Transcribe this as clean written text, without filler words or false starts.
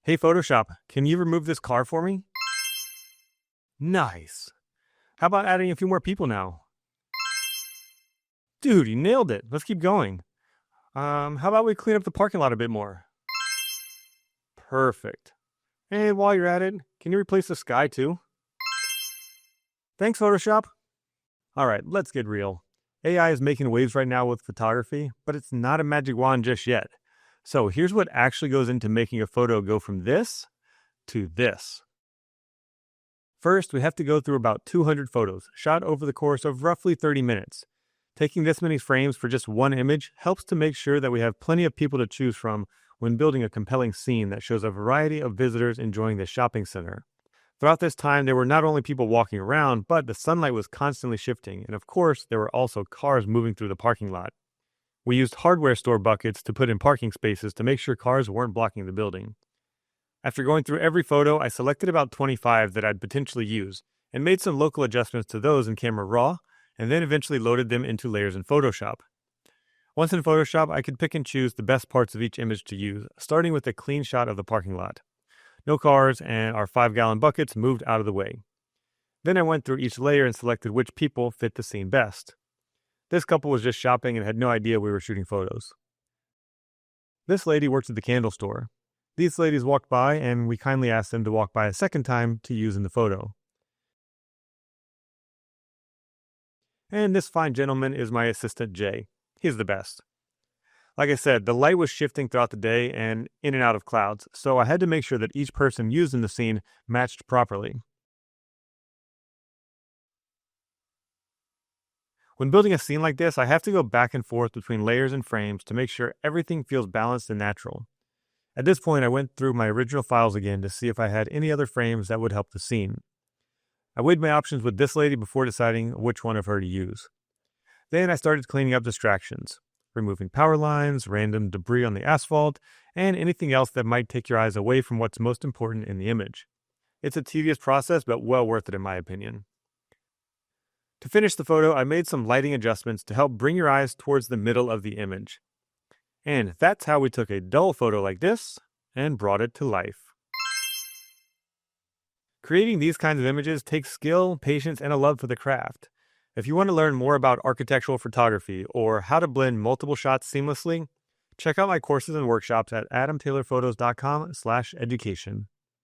Hey Photoshop, can you remove this car for me? Nice. How about adding a few more people now? Dude, you nailed it. Let's keep going. How about we clean up the parking lot a bit more? Perfect. And while you're at it, can you replace the sky too? Thanks, Photoshop. Alright, let's get real. AI is making waves right now with photography, but it's not a magic wand just yet. So here's what actually goes into making a photo go from this to this. First, we have to go through about 200 photos, shot over the course of roughly 30 minutes. Taking this many frames for just one image helps to make sure that we have plenty of people to choose from when building a compelling scene that shows a variety of visitors enjoying the shopping center. Throughout this time, there were not only people walking around, but the sunlight was constantly shifting, and of course, there were also cars moving through the parking lot. We used hardware store buckets to put in parking spaces to make sure cars weren't blocking the building. After going through every photo, I selected about 25 that I'd potentially use, and made some local adjustments to those in Camera Raw, and then eventually loaded them into layers in Photoshop. Once in Photoshop, I could pick and choose the best parts of each image to use, starting with a clean shot of the parking lot. No cars, and our 5-gallon buckets moved out of the way. Then I went through each layer and selected which people fit the scene best. This couple was just shopping and had no idea we were shooting photos. This lady works at the candle store. These ladies walked by, and we kindly asked them to walk by a second time to use in the photo. And this fine gentleman is my assistant, Jay. He's the best. Like I said, the light was shifting throughout the day and in and out of clouds, so I had to make sure that each person used in the scene matched properly. When building a scene like this, I have to go back and forth between layers and frames to make sure everything feels balanced and natural. At this point, I went through my original files again to see if I had any other frames that would help the scene. I weighed my options with this lady before deciding which one of her to use. Then I started cleaning up distractions, removing power lines, random debris on the asphalt, and anything else that might take your eyes away from what's most important in the image. It's a tedious process, but well worth it in my opinion. To finish the photo, I made some lighting adjustments to help bring your eyes towards the middle of the image. And that's how we took a dull photo like this and brought it to life. Creating these kinds of images takes skill, patience, and a love for the craft. If you want to learn more about architectural photography or how to blend multiple shots seamlessly, check out my courses and workshops at adamtaylorphotos.com/education.